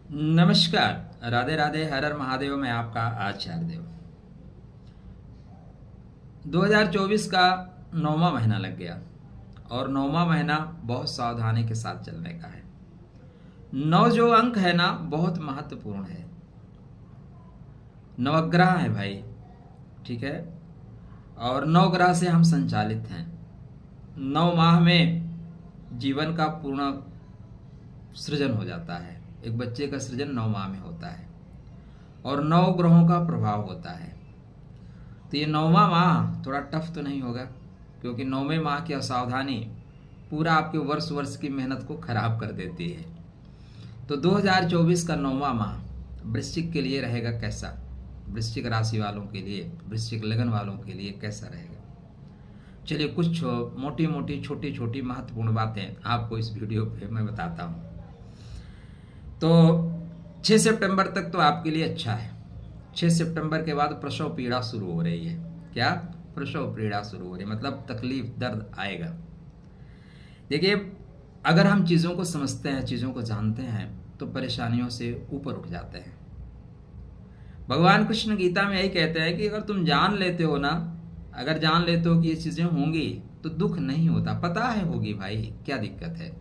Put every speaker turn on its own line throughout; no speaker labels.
नमस्कार, राधे राधे, हर हर महादेव। मैं आपका आचार्य देव। 2024 का 9वां महीना लग गया और 9वां महीना बहुत सावधानी के साथ चलने का है। 9 जो अंक है ना, बहुत महत्वपूर्ण है। नवग्रह है भाई, ठीक है। और 9 ग्रह से हम संचालित हैं। 9 माह में जीवन का पूर्ण सृजन हो जाता है। एक बच्चे का सृजन 9 माह में होता है और 9 ग्रहों का प्रभाव होता है। तो ये 9वां माह थोड़ा टफ तो नहीं होगा, क्योंकि 9वें माह की असावधानी पूरा आपके वर्ष की मेहनत को खराब कर देती है। तो 2024 का 9वां माह वृश्चिक के लिए रहेगा कैसा? वृश्चिक राशि वालों के लिए, वृश्चिक लगन वालों के लिए कैसा रहेगा? चलिए कुछ मोटी मोटी छोटी छोटी महत्वपूर्ण बातें आपको इस वीडियो पे मैं बताता हूँ। तो 6 सितंबर तक तो आपके लिए अच्छा है। 6 सितंबर के बाद प्रसव पीड़ा शुरू हो रही है। क्या? प्रसव पीड़ा शुरू हो रही है, मतलब तकलीफ, दर्द आएगा। देखिए, अगर हम चीज़ों को समझते हैं, चीज़ों को जानते हैं, तो परेशानियों से ऊपर उठ जाते हैं। भगवान कृष्ण गीता में यही कहते हैं कि अगर तुम जान लेते हो ना, अगर जान लेते हो कि ये चीज़ें होंगी तो दुख नहीं होता। पता है होगी भाई, क्या दिक्कत है?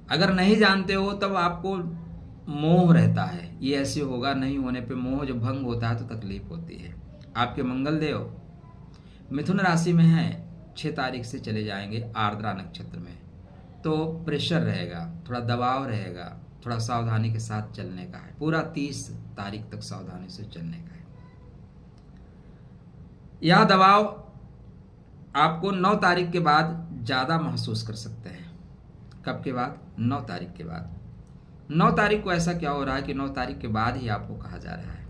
अगर नहीं जानते हो तब आपको मोह रहता है, ये ऐसे होगा, नहीं होने पे मोह जब भंग होता है तो तकलीफ होती है। आपके मंगल देव मिथुन राशि में हैं, 6 तारीख से चले जाएंगे आर्द्रा नक्षत्र में। तो प्रेशर रहेगा, थोड़ा दबाव रहेगा, थोड़ा सावधानी के साथ चलने का है। पूरा 30 तारीख तक सावधानी से चलने का है। यह दबाव आपको 9 तारीख के बाद ज़्यादा महसूस कर सकते हैं। कब के बाद? 9 तारीख के बाद। 9 तारीख को ऐसा क्या हो रहा है कि 9 तारीख के बाद ही आपको कहा जा रहा है।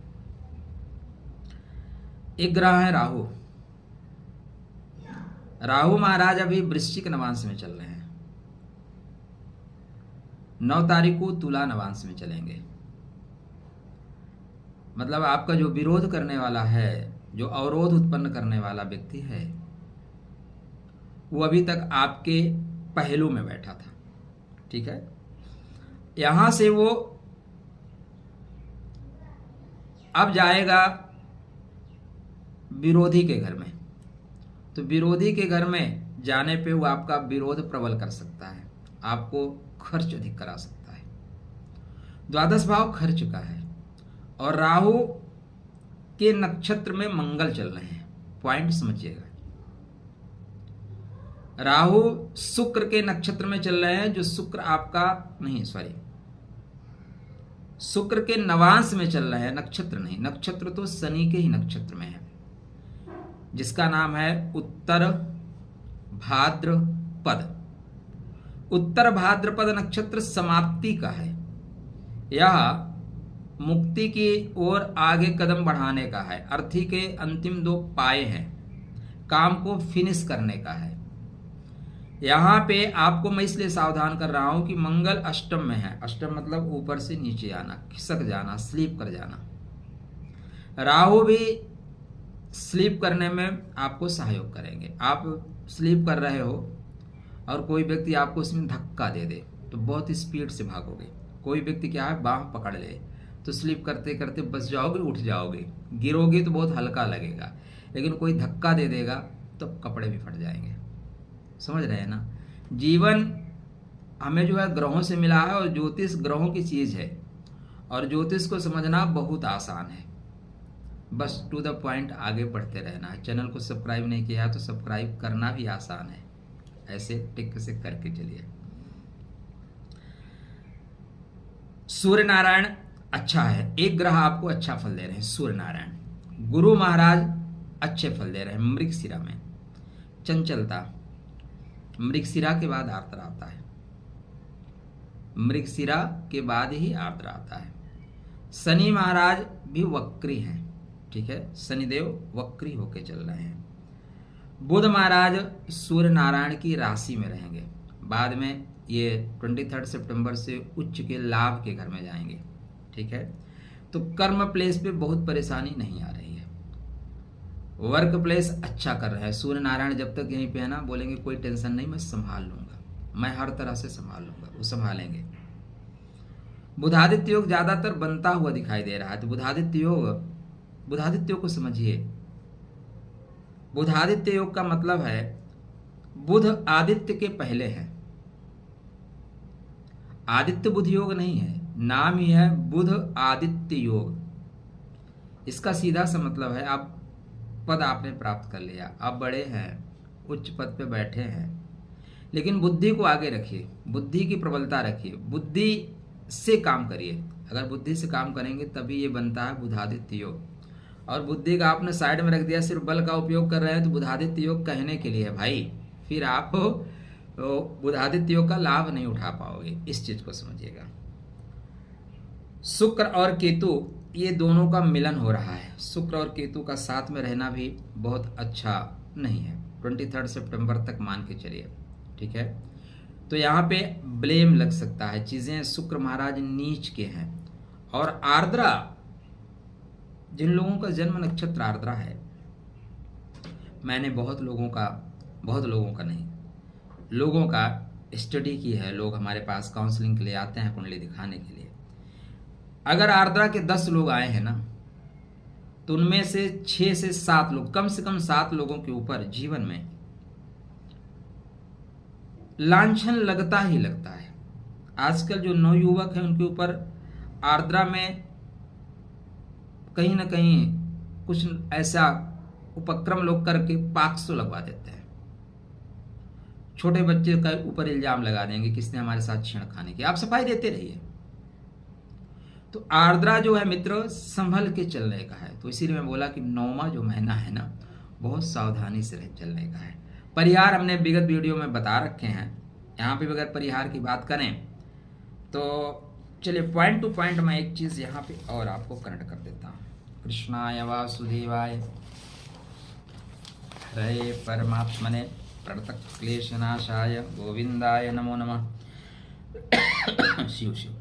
एक ग्रह है राहु। राहु महाराज अभी वृश्चिक नवांश में चल रहे हैं। 9 तारीख को तुला नवांश में चलेंगे। मतलब आपका जो विरोध करने वाला है, जो अवरोध उत्पन्न करने वाला व्यक्ति है, वो अभी तक आपके पहलू में बैठा था, ठीक है। यहां से वो अब जाएगा विरोधी के घर में। तो विरोधी के घर में जाने पे वो आपका विरोध प्रबल कर सकता है, आपको खर्च अधिक करा सकता है। द्वादश भाव खर्च का है और राहु के नक्षत्र में मंगल चल रहे हैं। पॉइंट समझिएगा। राहु शुक्र के नक्षत्र में चल रहे हैं, जो शुक्र आपका नहीं, सॉरी, शुक्र के नवांश में चल रहे हैं, नक्षत्र नहीं। नक्षत्र तो शनि के ही नक्षत्र में है, जिसका नाम है उत्तर भाद्रपद। उत्तर भाद्रपद नक्षत्र समाप्ति का है। यह मुक्ति की ओर आगे कदम बढ़ाने का है। अर्थी के अंतिम 2 पाए हैं, काम को फिनिश करने का है। यहाँ पे आपको मैं इसलिए सावधान कर रहा हूं कि मंगल अष्टम में है। अष्टम मतलब ऊपर से नीचे आना, खिसक जाना, स्लीप कर जाना। राहु भी स्लीप करने में आपको सहयोग करेंगे। आप स्लीप कर रहे हो और कोई व्यक्ति आपको उसमें धक्का दे दे तो बहुत स्पीड से भागोगे। कोई व्यक्ति क्या है, बाह पकड़ ले तो स्लीप करते करते बच जाओगे, उठ जाओगे। गिरोगे तो बहुत हल्का लगेगा, लेकिन कोई धक्का दे देगा तो कपड़े भी फट जाएंगे। समझ रहे हैं ना? जीवन हमें जो है ग्रहों से मिला है और ज्योतिष ग्रहों की चीज है, और ज्योतिष को समझना बहुत आसान है। बस टू द पॉइंट आगे बढ़ते रहना है। चैनल को सब्सक्राइब नहीं किया तो सब्सक्राइब करना भी आसान है, ऐसे टिक से करके चलिए। सूर्य नारायण अच्छा है, एक ग्रह आपको अच्छा फल दे रहे हैं। सूर्य नारायण गुरु महाराज अच्छे फल दे रहे हैं। मृगशिरा में चंचलता, मृगशिरा के बाद आर्द्रा आता है। मृगशिरा के बाद ही आर्द्रा आता है। शनि महाराज भी वक्री हैं, ठीक है। शनिदेव वक्री होके चल रहे हैं। बुध महाराज सूर्य नारायण की राशि में रहेंगे। बाद में ये 23 सितंबर से उच्च के लाभ के घर में जाएंगे, ठीक है। तो कर्म प्लेस पे बहुत परेशानी नहीं आ रही है। वर्क प्लेस अच्छा कर रहा है। सूर्य नारायण जब तक यहीं पे है ना, बोलेंगे कोई टेंशन नहीं, मैं संभाल लूंगा, मैं हर तरह से संभाल लूंगा। वो संभालेंगे। बुधादित्य योग ज्यादातर बनता हुआ दिखाई दे रहा है, तो बुधादित्य योग को समझिए। बुधादित्य योग का मतलब है बुध आदित्य के पहले है। आदित्य बुध योग नहीं है, नाम ही है बुध आदित्य योग। इसका सीधा सा मतलब है आप पद आपने प्राप्त कर लिया, आप बड़े हैं, उच्च पद पे बैठे हैं, लेकिन बुद्धि को आगे रखिए, बुद्धि की प्रबलता रखिए, बुद्धि से काम करिए। अगर बुद्धि से काम करेंगे तभी ये बनता है बुधादित्य योग। और बुद्धि का आपने साइड में रख दिया, सिर्फ बल का उपयोग कर रहे हैं, तो बुधादित्य योग कहने के लिए है भाई, फिर आप बुधादित्य योग का लाभ नहीं उठा पाओगे। इस चीज को समझिएगा। शुक्र और केतु ये दोनों का मिलन हो रहा है। शुक्र और केतु का साथ में रहना भी बहुत अच्छा नहीं है। 23 सितंबर तक मान के चलिए, ठीक है। तो यहाँ पे ब्लेम लग सकता है, चीजें शुक्र महाराज नीच के हैं। और आर्द्रा, जिन लोगों का जन्म नक्षत्र आर्द्रा है, मैंने बहुत लोगों का नहीं, लोगों का स्टडी की है। लोग हमारे पास काउंसलिंग के लिए आते हैं कुंडली दिखाने के लिए। अगर आर्द्रा के 10 लोग आए हैं ना, तो उनमें से 6 से 7 लोग, कम से कम 7 लोगों के ऊपर जीवन में लांछन लगता ही लगता है। आजकल जो नवयुवक हैं उनके ऊपर आर्द्रा में कहीं ना कहीं कुछ ऐसा उपक्रम लोग करके पाक्सो लगवा देते हैं। छोटे बच्चे का ऊपर इल्जाम लगा देंगे किसने हमारे साथ छेड़खानी की। आप सफाई देते रहिए। तो आर्द्रा जो है मित्र, संभल के चलने का है। तो इसीलिए मैं बोला कि 9वां जो महीना है ना, बहुत सावधानी से चलने का है। परिहार हमने विगत वीडियो में बता रखे हैं। यहाँ पे अगर परिहार की बात करें तो चलिए पॉइंट टू पॉइंट मैं एक चीज यहाँ पे और आपको कनेक्ट कर देता हूँ। कृष्णाय वासुदेवाय हरे परमात्मने प्रणत क्लेशनाशाय गोविंदाय नमो नमः। शिव शिव।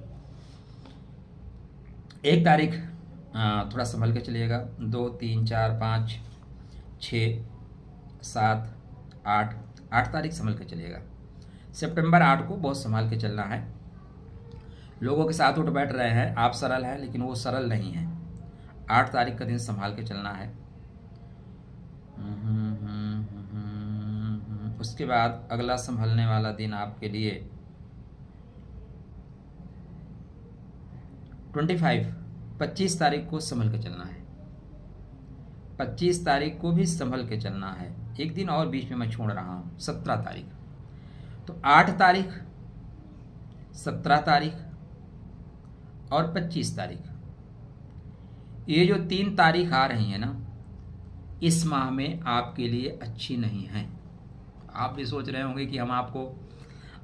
1 तारीख थोड़ा संभल के चलिएगा। 2, 3, 4, 5, 6, 7, 8 तारीख संभल के चलिएगा। सितंबर 8 को बहुत संभाल के चलना है। लोगों के साथ उठ बैठ रहे हैं, आप सरल हैं लेकिन वो सरल नहीं है। 8 तारीख का दिन संभाल के चलना है। उसके बाद अगला संभलने वाला दिन आपके लिए 25 तारीख को संभल के चलना है। 25 तारीख को भी संभल के चलना है। एक दिन और बीच में मैं छोड़ रहा हूं, 17 तारीख। तो 8 तारीख, 17 तारीख और 25 तारीख, ये जो 3 तारीख आ रही है ना, इस माह में आपके लिए अच्छी नहीं है। आप भी सोच रहे होंगे कि हम आपको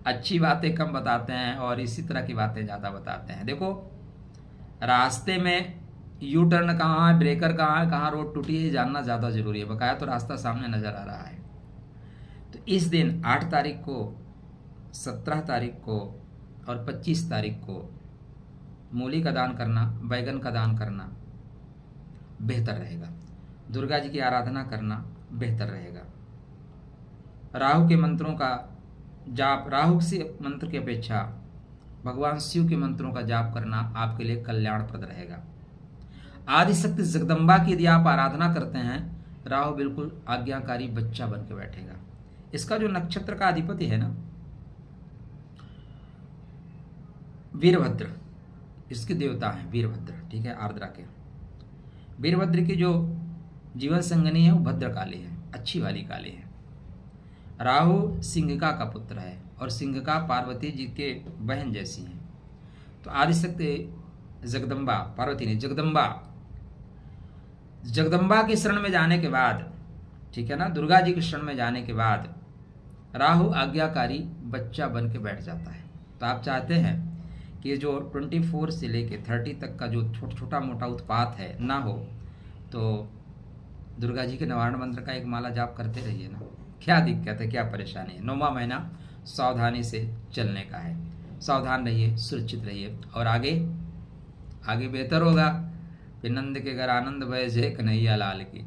अच्छी बातें कम बताते हैं और इसी तरह की बातें ज़्यादा बताते हैं। देखो, रास्ते में यू टर्न कहाँ है, ब्रेकर कहाँ है, कहाँ रोड टूटी है, जानना ज़्यादा ज़रूरी है। बकाया तो रास्ता सामने नज़र आ रहा है। तो इस दिन 8 तारीख को, 17 तारीख को और 25 तारीख को मूली का दान करना, बैगन का दान करना बेहतर रहेगा। दुर्गा जी की आराधना करना बेहतर रहेगा। राहु के मंत्रों का जाप, राहु से मंत्र की अपेक्षा भगवान शिव के मंत्रों का जाप करना आपके लिए कल्याणप्रद रहेगा। आदिशक्ति जगदम्बा की यदि आप आराधना करते हैं, राहु बिल्कुल आज्ञाकारी बच्चा बन के बैठेगा। इसका जो नक्षत्र का अधिपति है ना, वीरभद्र, इसके देवता हैं वीरभद्र, ठीक है, आर्द्रा के। वीरभद्र की जो जीवन संगनी है वो भद्रकाली है, अच्छी वाली काली है। राहु सिंहिका का पुत्र है और सिंहिका पार्वती जी के बहन जैसी हैं। तो आदिशक्ति जगदम्बा, पार्वती ने जगदम्बा की शरण में जाने के बाद, ठीक है ना, दुर्गा जी की शरण में जाने के बाद राहु आज्ञाकारी बच्चा बन के बैठ जाता है। तो आप चाहते हैं कि जो 24 से लेके 30 तक का जो छोटा मोटा उत्पात है ना हो, तो दुर्गा जी के निवारण मंत्र का एक माला जाप करते रहिए ना। क्या दिक्कत है, क्या परेशानी है। 9वां महीना सावधानी से चलने का है। सावधान रहिए, सुरक्षित रहिए और आगे बेहतर होगा। फिर नंद के घर आनंद भय जय कन्हैया लाल की।